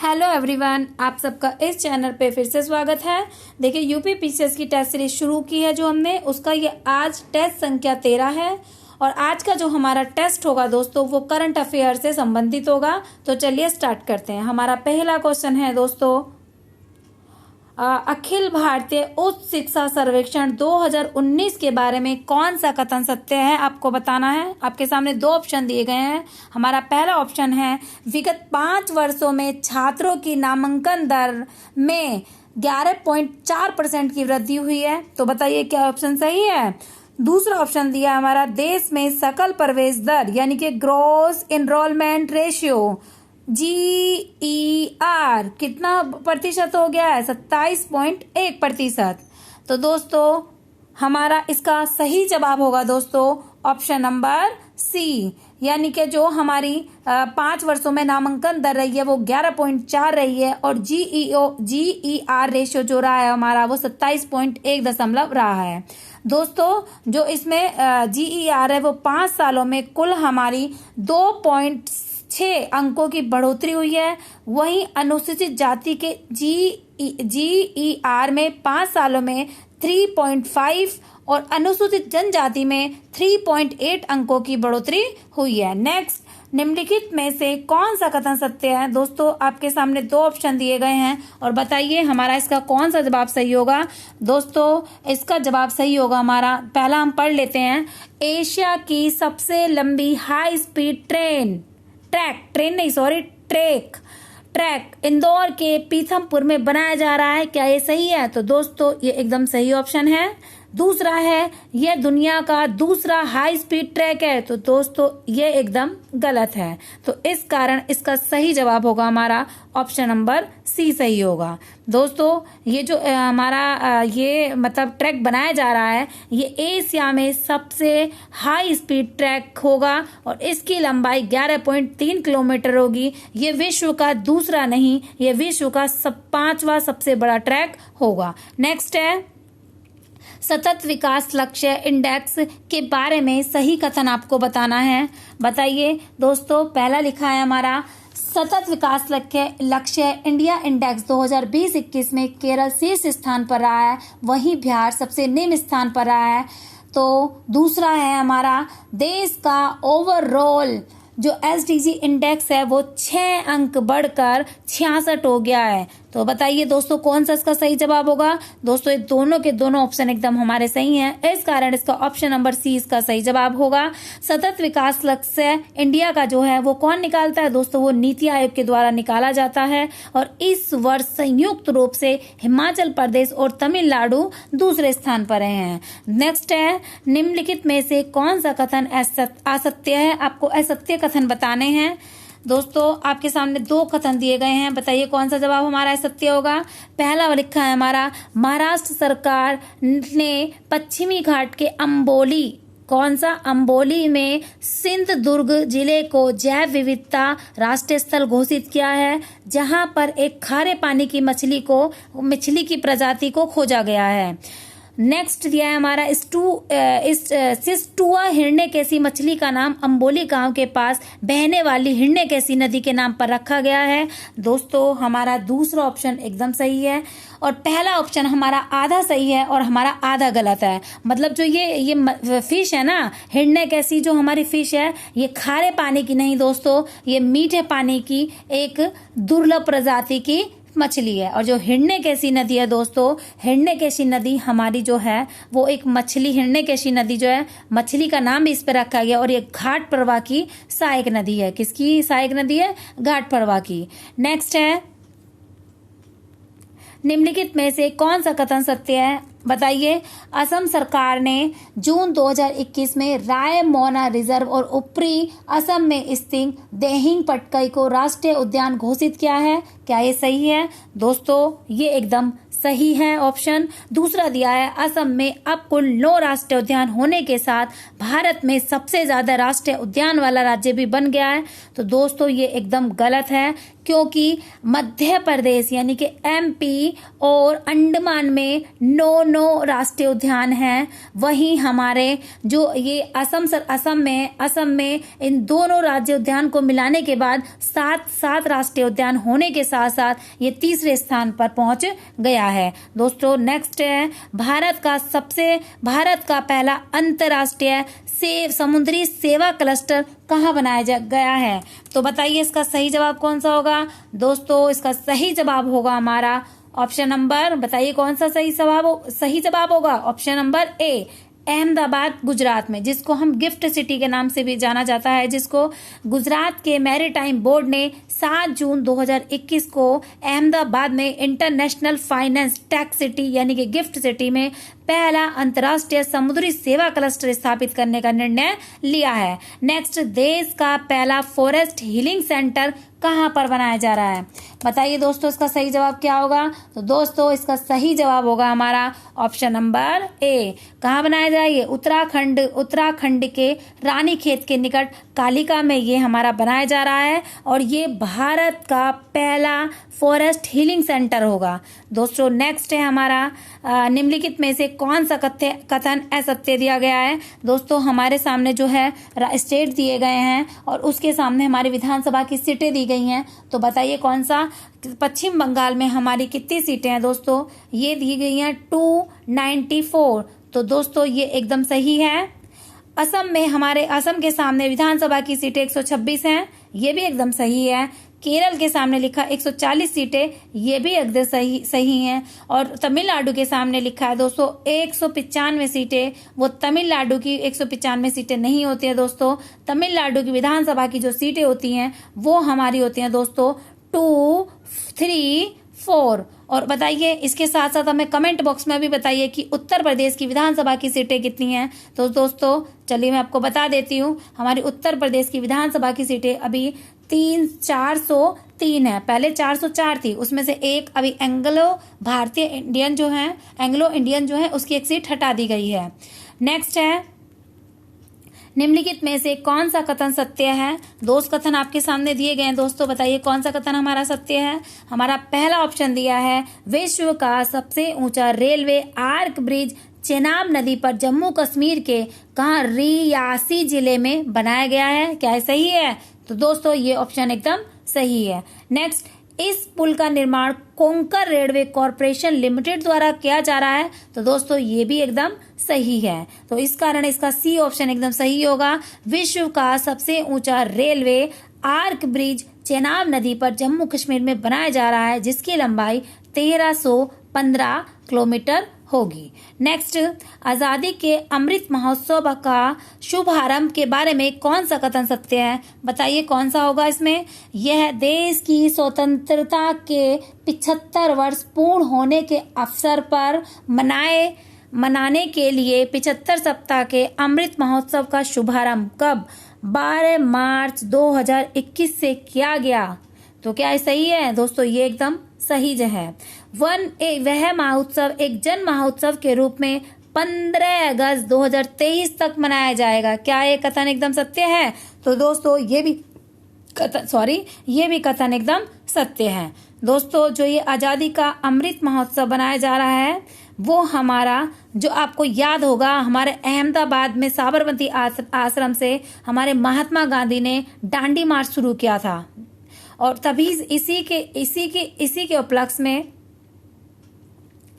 Hello everyone, आप सबका इस चैनल पे फिर से स्वागत है। देखिए, यूपी पीसीएस की टेस्ट सीरीज शुरू की है जो हमने, उसका ये आज टेस्ट संख्या 13 है। और आज का जो हमारा टेस्ट होगा दोस्तों, वो करंट अफेयर से संबंधित होगा। तो चलिए स्टार्ट करते हैं। हमारा पहला क्वेश्चन है दोस्तों, अखिल भारतीय उच्च शिक्षा सर्वेक्षण 2019 के बारे में कौन सा कथन सत्य है, आपको बताना है। आपके सामने दो ऑप्शन दिए गए हैं। हमारा पहला ऑप्शन है, विगत 5 वर्षों में छात्रों की नामांकन दर में 11.4% की वृद्धि हुई है। तो बताइए क्या ऑप्शन सही है। दूसरा ऑप्शन दिया हमारा, देश में सकल प्रवेश दर यानी कि ग्रॉस एनरोलमेंट रेशियो GER कितना प्रतिशत हो गया है, 27.1%। तो दोस्तों हमारा इसका सही जवाब होगा दोस्तों ऑप्शन नंबर सी, यानी कि जो हमारी 5 वर्षों में नामांकन दर रही है वो 11.4 रही है, और GER रेशियो जो रहा है हमारा वो 27.1 रहा है। दोस्तों जो इसमें GER है वो 5 सालों में कुल हमारी 2.6 अंकों की बढ़ोतरी हुई है। वहीं अनुसूचित जाति के GER में 5 सालों में 3.5 और अनुसूचित जनजाति में 3.8 अंकों की बढ़ोतरी हुई है। नेक्स्ट, निम्नलिखित में से कौन सा कथन सत्य है। दोस्तों आपके सामने दो ऑप्शन दिए गए हैं और बताइए हमारा इसका कौन सा जवाब सही होगा। दोस्तों इसका जवाब सही होगा हमारा, पहला हम पढ़ लेते हैं। एशिया की सबसे लंबी हाई स्पीड ट्रैक इंदौर के पीथमपुर में बनाया जा रहा है। क्या ये सही है। तो दोस्तों ये एकदम सही ऑप्शन है। दूसरा है, यह दुनिया का दूसरा हाई स्पीड ट्रैक है। तो दोस्तों ये एकदम गलत है। तो इस कारण इसका सही जवाब होगा हमारा ऑप्शन नंबर सी सही होगा। दोस्तों ये जो हमारा ये मतलब ट्रैक बनाया जा रहा है, ये एशिया में सबसे हाई स्पीड ट्रैक होगा और इसकी लंबाई 11.3 किलोमीटर होगी। ये विश्व का दूसरा नहीं, ये विश्व का 5वां सबसे बड़ा ट्रैक होगा। नेक्स्ट है, सतत विकास लक्ष्य इंडेक्स के बारे में सही कथन आपको बताना है। बताइए दोस्तों, पहला लिखा है हमारा, सतत विकास लक्ष्य इंडिया इंडेक्स 2020-21 में केरल शीर्ष स्थान पर रहा है, वहीं बिहार सबसे निम्न स्थान पर रहा है। तो दूसरा है हमारा, देश का ओवरऑल जो SDG इंडेक्स है वो 6 अंक बढ़कर 66 हो गया है। तो बताइए दोस्तों कौन सा इसका सही जवाब होगा। दोस्तों ये दोनों के दोनों ऑप्शन एकदम हमारे सही हैं, इस कारण इसका ऑप्शन नंबर सी इसका सही जवाब होगा। सतत विकास लक्ष्य इंडिया का जो है वो कौन निकालता है दोस्तों, वो नीति आयोग के द्वारा निकाला जाता है और इस वर्ष संयुक्त रूप से हिमाचल प्रदेश और तमिलनाडु दूसरे स्थान पर रहे हैं। नेक्स्ट है, निम्नलिखित में से कौन सा कथन असत्य है, आपको असत्य कथन बताने हैं। दोस्तों आपके सामने दो कथन दिए गए हैं, बताइए कौन सा जवाब हमारा सत्य होगा। पहला लिखा है हमारा, महाराष्ट्र सरकार ने पश्चिमी घाट के अंबोली में सिंधुदुर्ग जिले को जैव विविधता राष्ट्रीय स्थल घोषित किया है, जहां पर एक खारे पानी की मछली की प्रजाति को खोजा गया है। नेक्स्ट दिया है हमारा, सिस्टुआ हिरण्यकेशी मछली का नाम अंबोली गांव के पास बहने वाली हिरण्यकेशी नदी के नाम पर रखा गया है। दोस्तों हमारा दूसरा ऑप्शन एकदम सही है और पहला ऑप्शन हमारा आधा सही है और हमारा आधा गलत है। मतलब जो ये फिश है ना, हिरण्यकेशी जो हमारी फिश है, ये खारे पानी की नहीं दोस्तों, ये मीठे पानी की एक दुर्लभ प्रजाति की मछली है। और जो हिरण्यकेशी नदी है दोस्तों, हिरण्यकेशी नदी हमारी जो है वो एक मछली, हिरण्यकेशी नदी जो है मछली का नाम भी इस पर रखा गया और ये घाट प्रवाह की सहायक नदी है। किसकी सहायक नदी है, घाट प्रवाह की। नेक्स्ट है, निम्नलिखित में से कौन सा कथन सत्य है, बताइए। असम सरकार ने जून 2021 में रायमोना रिजर्व और ऊपरी असम में स्थित देहिंग पटकाई को राष्ट्रीय उद्यान घोषित किया है। क्या ये सही है। दोस्तों ये एकदम सही है ऑप्शन। दूसरा दिया है, असम में अब कुल 9 राष्ट्रीय उद्यान होने के साथ भारत में सबसे ज्यादा राष्ट्रीय उद्यान वाला राज्य भी बन गया है। तो दोस्तों ये एकदम गलत है, क्योंकि मध्य प्रदेश यानी कि MP और अंडमान में 9 राष्ट्रीय उद्यान हैं। वहीं हमारे जो ये असम में इन दोनों राज्य उद्यान को मिलाने के बाद 7 राष्ट्रीय उद्यान होने के साथ साथ साथ ये तीसरे स्थान पर पहुंच गया है। दोस्तों नेक्स्ट है, भारत का पहला अंतर्राष्ट्रीय समुद्री सेवा क्लस्टर कहाँ बनाया गया है? तो बताइए इसका सही जवाब कौन सा होगा? दोस्तों इसका सही जवाब होगा हमारा ऑप्शन नंबर, बताइए कौन सा सही जवाब होगा? Option number A, Ahmedabad Gujarat में, जिसको हम गिफ्ट सिटी के नाम से भी जाना जाता है, जिसको गुजरात के मैरीटाइम बोर्ड ने 7 जून 2021 को अहमदाबाद में इंटरनेशनल फाइनेंस टेक सिटी यानी कि गिफ्ट सिटी में पहला अंतर्राष्ट्रीय समुद्री सेवा क्लस्टर स्थापित करने का निर्णय लिया है। नेक्स्ट, देश का पहला फॉरेस्ट हीलिंग सेंटर कहाँ पर बनाया जा रहा है? बताइए दोस्तों इसका सही जवाब क्या होगा? तो दोस्तों इसका सही जवाब होगा हमारा ऑप्शन नंबर ए। कहाँ बनाया जाएगा? उत्तराखंड के रानीखेत के निकट कालिका में ये हमारा बनाया जा रहा है और ये भारत का पहला फॉरेस्ट हीलिंग सेंटर होगा। दोस्तों नेक्स्ट है हमारा, निम्नलिखित में से कौन सा कथन असत्य दिया गया है? दोस्तों हमारे सामने जो है स्टेट दिए गए हैं और उसके सामने हमारी विधानसभा की सीटें दी गई हैं, तो बताइए कौन सा? पश्चिम बंगाल में हमारी कितनी सीटें हैं दोस्तों? ये दी गई हैं 294, तो दोस्तों ये एकदम सही है। असम के सामने विधानसभा की सीटें 126 हैं, ये भी एकदम सही है। केरल के सामने लिखा 140 सीटें, ये भी एकदम सही हैं। और तमिलनाडु के सामने लिखा है दोस्तों 195 सीटें, वो तमिलनाडु की 195 सीटें नहीं होती है दोस्तों। तमिलनाडु की विधानसभा की जो सीटें होती हैं वो हमारी होती हैं दोस्तों 2, 3, 4। और बताइए इसके साथ साथ हमें कमेंट बॉक्स में भी बताइए कि उत्तर प्रदेश की विधानसभा की सीटें कितनी हैं। तो दोस्तों चलिए मैं आपको बता देती हूँ, हमारी उत्तर प्रदेश की विधानसभा की सीटें अभी 403 है। पहले 404 थी, उसमें से एक अभी एंग्लो इंडियन जो है उसकी एक सीट हटा दी गई है। नेक्स्ट है, निम्नलिखित में से कौन सा कथन सत्य है? दोस्त कथन आपके सामने दिए गए हैं दोस्तों, बताइए कौन सा कथन हमारा सत्य है? हमारा पहला ऑप्शन दिया है, विश्व का सबसे ऊंचा रेलवे आर्क ब्रिज चेनाब नदी पर जम्मू कश्मीर के कहाँ रियासी जिले में बनाया गया है। क्या है सही है? तो दोस्तों ये ऑप्शन एकदम सही है। नेक्स्ट, इस पुल का निर्माण कोंकण रेलवे कॉरपोरेशन लिमिटेड द्वारा किया जा रहा है। तो दोस्तों ये भी एकदम सही है, तो इस कारण इसका सी ऑप्शन एकदम सही होगा। विश्व का सबसे ऊंचा रेलवे आर्क ब्रिज चेनाब नदी पर जम्मू कश्मीर में बनाया जा रहा है, जिसकी लंबाई 1315 किलोमीटर होगी। नेक्स्ट, आजादी के अमृत महोत्सव का शुभारंभ के बारे में कौन सा कथन सत्य है? बताइए कौन सा होगा इसमें? यह देश की स्वतंत्रता के 75 वर्ष पूर्ण होने के अवसर पर मनाने के लिए 75 सप्ताह के अमृत महोत्सव का शुभारंभ कब? 12 मार्च 2021 से किया गया। तो क्या सही है दोस्तों? ये एकदम सही है। वह महोत्सव एक जन महोत्सव के रूप में 15 अगस्त 2023 तक मनाया जाएगा। क्या ये कथन एकदम सत्य है? तो दोस्तों ये भी कथन एकदम सत्य है। दोस्तों जो ये आजादी का अमृत महोत्सव बनाया जा रहा है वो हमारा, जो आपको याद होगा, हमारे अहमदाबाद में साबरमती आश्रम से हमारे महात्मा गांधी ने दांडी मार्च शुरू किया था और तभी इसी के उपलक्ष्य में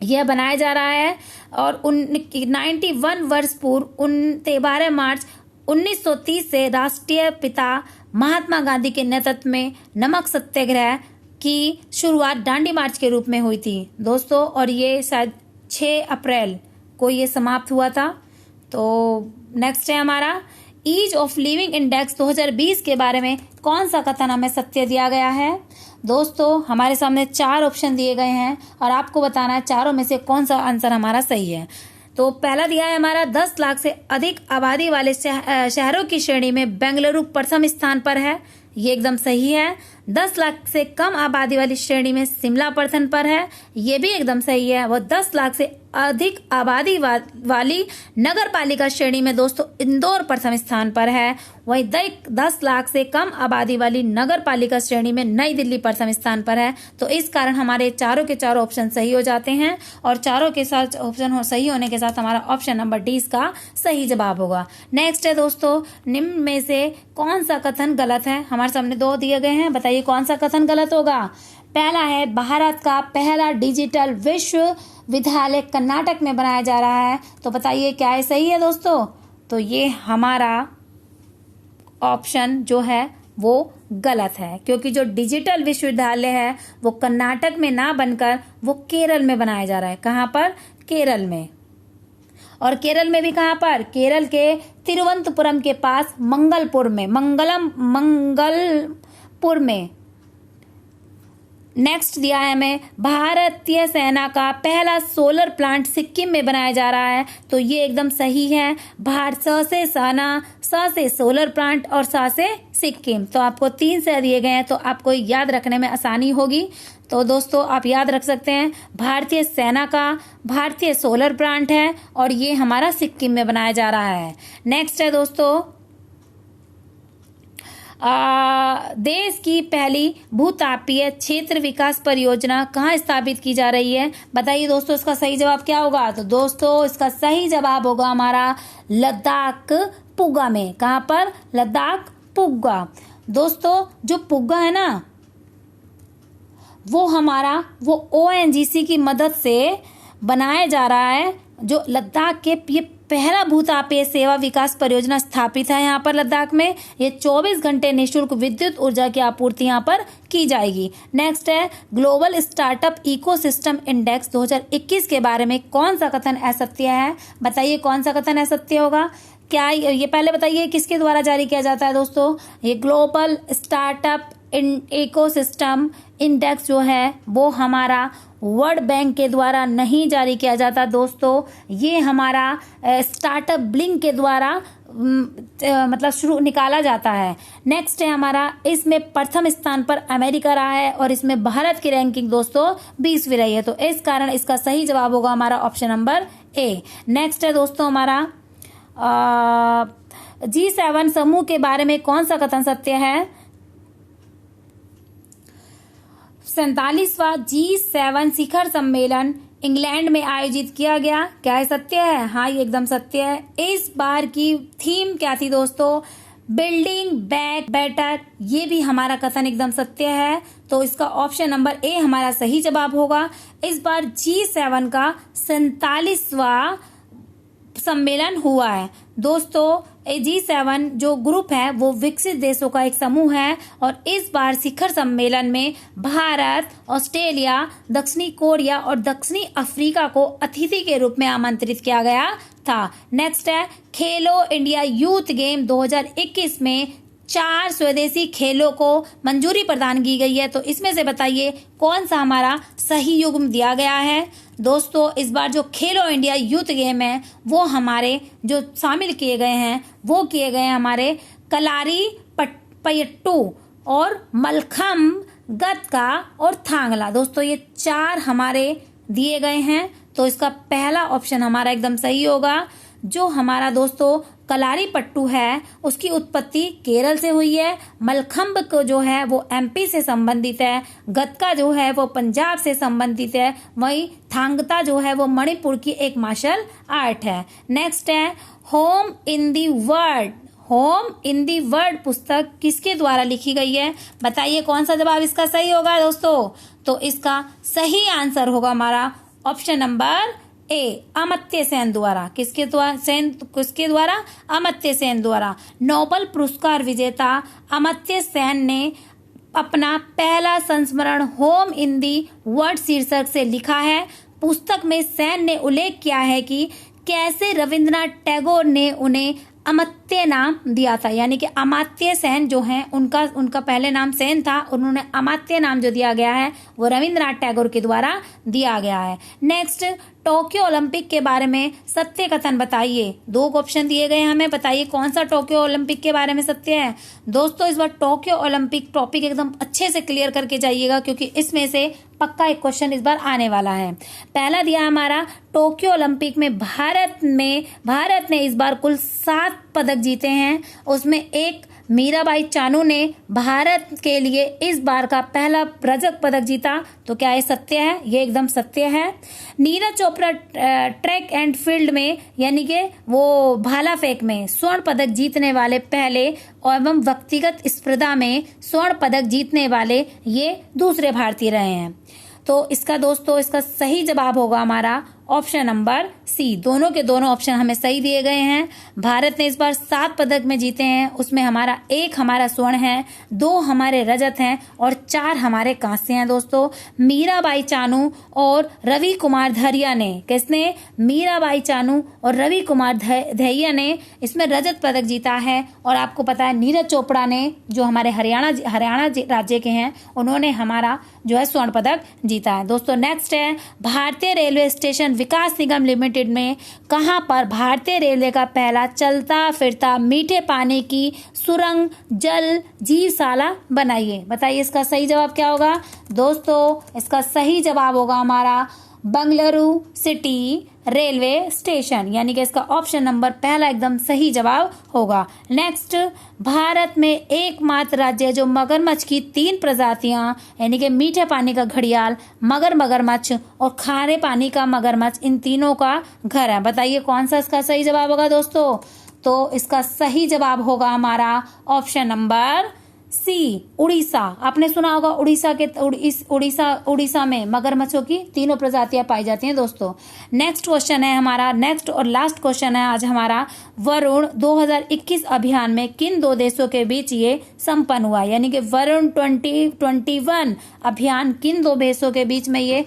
यह बनाया जा रहा है। और 91 वर्ष पूर्व 12 मार्च 1930 से राष्ट्रीय पिता महात्मा गांधी के नेतृत्व में नमक सत्याग्रह की शुरुआत दांडी मार्च के रूप में हुई थी दोस्तों, और ये शायद 6 अप्रैल को ये समाप्त हुआ था। तो नेक्स्ट है हमारा, ईज ऑफ लिविंग इंडेक्स 2020 के बारे में कौन सा कथन हमें सत्य दिया गया है? दोस्तों हमारे सामने 4 ऑप्शन दिए गए हैं और आपको बताना है चारों में से कौन सा आंसर हमारा सही है। तो पहला दिया है हमारा, 10 लाख से अधिक आबादी वाले शहरों की श्रेणी में बेंगलुरु प्रथम स्थान पर है। ये एकदम सही है। 10 लाख से कम आबादी वाली श्रेणी में शिमला प्रथम पर है। ये भी एकदम सही है। वह 10 लाख से अधिक आबादी वाली नगर पालिका श्रेणी में दोस्तों इंदौर प्रथम स्थान पर है। वहीं 10 लाख से कम आबादी वाली नगर पालिका श्रेणी में नई दिल्ली प्रथम स्थान पर है। तो इस कारण हमारे चारों के चारों ऑप्शन सही हो जाते हैं और चारों के साथ ऑप्शन सही होने के साथ हमारा ऑप्शन नंबर डी इसका सही जवाब होगा। नेक्स्ट है दोस्तों, निम्न में से कौन सा कथन गलत है? हमारे सामने 2 दिए गए हैं, बताइए कौन सा कथन गलत होगा? पहला है भारत का पहला डिजिटल विश्वविद्यालय कर्नाटक में बनाया जा रहा है। तो बताइए क्या ये सही है दोस्तों? तो ये हमारा ऑप्शन जो है वो गलत है, क्योंकि जो डिजिटल विश्वविद्यालय है वो कर्नाटक में ना बनकर वो केरल में बनाया जा रहा है। कहाँ पर? केरल में। और केरल में भी कहाँ पर? केरल के तिरुवनंतपुरम के पास मंगलपुर में। नेक्स्ट दिया है हमें भारतीय सेना का पहला सोलर प्लांट सिक्किम में बनाया जा रहा है। तो ये एकदम सही है। भारत से सेना, स से सोलर प्लांट और स से सिक्किम। तो आपको 3 से दिए गए हैं, तो आपको याद रखने में आसानी होगी। तो दोस्तों आप याद रख सकते हैं, भारतीय सेना का भारतीय सोलर प्लांट है और ये हमारा सिक्किम में बनाया जा रहा है। नेक्स्ट है दोस्तों, देश की पहली भूतापीय क्षेत्र विकास परियोजना कहाँ स्थापित की जा रही है? बताइए दोस्तों इसका सही जवाब क्या होगा? तो दोस्तों इसका सही जवाब होगा हमारा लद्दाख पुगा में। कहाँ पर? लद्दाख पुगा। दोस्तों जो पुगा है ना वो हमारा ONGC की मदद से बनाया जा रहा है। जो लद्दाख के ये पहला भूतापीय सेवा विकास परियोजना स्थापित है यहाँ पर लद्दाख में। ये 24 घंटे निःशुल्क विद्युत ऊर्जा की आपूर्ति यहाँ पर की जाएगी। नेक्स्ट है ग्लोबल स्टार्टअप इकोसिस्टम इंडेक्स 2021 के बारे में कौन सा कथन असत्य है? बताइए कौन सा कथन असत्य होगा? क्या ये पहले बताइए किसके द्वारा जारी किया जाता है दोस्तों? ये ग्लोबल स्टार्टअप इकोसिस्टम इंडेक्स जो है वो हमारा वर्ल्ड बैंक के द्वारा नहीं जारी किया जाता दोस्तों। ये हमारा स्टार्टअप ब्लिंक के द्वारा मतलब शुरू निकाला जाता है। नेक्स्ट है हमारा, इसमें प्रथम स्थान पर अमेरिका रहा है और इसमें भारत की रैंकिंग दोस्तों 20वीं रही है। तो इस कारण इसका सही जवाब होगा हमारा ऑप्शन नंबर ए। नेक्स्ट है दोस्तों हमारा G7 समूह के बारे में कौन सा कथन सत्य है? 47वां G7 शिखर सम्मेलन इंग्लैंड में आयोजित किया गया। क्या है सत्य है? हाँ ये एकदम सत्य है। इस बार की थीम क्या थी दोस्तों? Building back better. ये भी हमारा कथन एकदम सत्य है। तो इसका ऑप्शन नंबर ए हमारा सही जवाब होगा। इस बार G7 का 47वां सम्मेलन हुआ है दोस्तों। G7 जो ग्रुप है वो विकसित देशों का एक समूह है और इस बार शिखर सम्मेलन में भारत, ऑस्ट्रेलिया, दक्षिणी कोरिया और दक्षिणी अफ्रीका को अतिथि के रूप में आमंत्रित किया गया था। नेक्स्ट है खेलो इंडिया यूथ गेम 2021 में 4 स्वदेशी खेलों को मंजूरी प्रदान की गई है। तो इसमें से बताइए कौन सा हमारा सही युग्म दिया गया है? दोस्तों इस बार जो खेलो इंडिया यूथ गेम है वो हमारे जो शामिल किए गए हैं वो किए गए हमारे कलारी पयट्टू और मलखम, गतका और थांगला। दोस्तों ये 4 हमारे दिए गए हैं। तो इसका पहला ऑप्शन हमारा एकदम सही होगा। जो हमारा दोस्तों कलारी पट्टू है उसकी उत्पत्ति केरल से हुई है। मलखम्ब को जो है वो MP से संबंधित है। गतका जो है वो पंजाब से संबंधित है। वहीं थांगता जो है वो मणिपुर की एक मार्शल आर्ट है। नेक्स्ट है होम इन दी वर्ल्ड पुस्तक किसके द्वारा लिखी गई है? बताइए कौन सा जवाब इसका सही होगा दोस्तों? तो इसका सही आंसर होगा हमारा option number A, Amartya Sen द्वारा। किसके द्वारा? अमर्त्य सेन द्वारा। नोबेल पुरस्कार विजेता अमर्त्य सेन ने अपना पहला संस्मरण होम इन दी वर्ल्ड शीर्षक से लिखा है। पुस्तक में सेन ने उल्लेख किया है कि कैसे रविंद्रनाथ टैगोर ने उन्हें अमर्त्य नाम दिया था। यानी कि अमर्त्य सेन जो हैं उनका पहले नाम सेन था, उन्होंने अमर्त्य नाम जो दिया गया है वो रविंद्रनाथ टैगोर के द्वारा दिया गया है। नेक्स्ट टोक्यो ओलंपिक के बारे में सत्य कथन बताइए। 2 ऑप्शन दिए गए हमें, बताइए कौन सा टोक्यो ओलंपिक के बारे में सत्य है। दोस्तों इस बार टोक्यो ओलंपिक टॉपिक एकदम अच्छे से क्लियर करके जाइएगा क्योंकि इसमें से पक्का एक क्वेश्चन इस बार आने वाला है। पहला दिया हमारा टोक्यो ओलंपिक में भारत ने इस बार कुल 7 पदक जीते हैं, उसमें एक मीराबाई चानू ने भारत के लिए इस बार का पहला रजत पदक जीता। तो क्या ये सत्य है? ये एकदम सत्य है। Neeraj Chopra track and field में यानी कि वो भाला फेंक में स्वर्ण पदक जीतने वाले पहले एवं व्यक्तिगत स्पर्धा में स्वर्ण पदक जीतने वाले ये दूसरे भारतीय रहे हैं। तो इसका दोस्तों इसका सही जवाब होगा हमारा ऑप्शन नंबर सी। दोनों के दोनों ऑप्शन हमें सही दिए गए हैं। भारत ने इस बार 7 पदक में जीते हैं, उसमें एक हमारा स्वर्ण है, 2 हमारे रजत हैं और 4 हमारे कांस्य हैं। दोस्तों मीराबाई चानू और रवि कुमार दहिया ने, किसने? मीराबाई चानू और रवि कुमार दहिया ने इसमें रजत पदक जीता है। और आपको पता है नीरज चोपड़ा ने, जो हमारे हरियाणा राज्य के हैं, उन्होंने हमारा जो है स्वर्ण पदक जीता है। दोस्तों नेक्स्ट है, भारतीय रेलवे स्टेशन विकास निगम लिमिटेड में कहां पर भारतीय रेलवे का पहला चलता फिरता मीठे पानी की सुरंग जल जीवशाला बनाई है? बताइए इसका सही जवाब क्या होगा? दोस्तों इसका सही जवाब होगा हमारा बंगलुरु सिटी रेलवे स्टेशन, यानी कि इसका ऑप्शन नंबर पहला एकदम सही जवाब होगा। नेक्स्ट, भारत में एकमात्र राज्य है जो मगरमच्छ की 3 प्रजातियां यानी कि मीठे पानी का घड़ियाल, मगरमच्छ और खारे पानी का मगरमच्छ, इन तीनों का घर है। बताइए कौन सा इसका सही जवाब होगा दोस्तों? तो इसका सही जवाब होगा हमारा ऑप्शन नंबर सी, उड़ीसा। आपने सुना होगा उड़ीसा में मगरमच्छों की 3 प्रजातियां पाई जाती हैं। दोस्तों नेक्स्ट क्वेश्चन है हमारा, नेक्स्ट और लास्ट क्वेश्चन है आज हमारा, वरुण 2021 अभियान में किन 2 देशों के बीच ये संपन्न हुआ? यानी कि वरुण 2021 अभियान किन 2 देशों के बीच में ये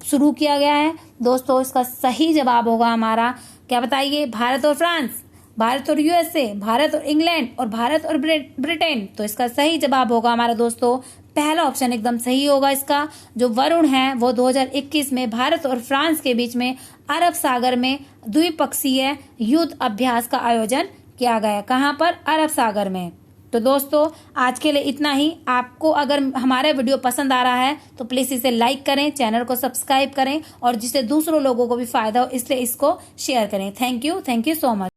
शुरू किया गया है? दोस्तों इसका सही जवाब होगा हमारा, क्या बताइए? भारत और फ्रांस, भारत और यूएसए, भारत और इंग्लैंड और भारत और ब्रिटेन। तो इसका सही जवाब होगा हमारा दोस्तों पहला ऑप्शन एकदम सही होगा इसका। जो वरुण है वो 2021 में भारत और फ्रांस के बीच में अरब सागर में द्विपक्षीय युद्ध अभ्यास का आयोजन किया गया। कहां पर? अरब सागर में। तो दोस्तों आज के लिए इतना ही। आपको अगर हमारा वीडियो पसंद आ रहा है तो प्लीज इसे लाइक करें, चैनल को सब्सक्राइब करें और जिससे दूसरों लोगों को भी फायदा हो इसलिए इसको शेयर करें। Thank you so much.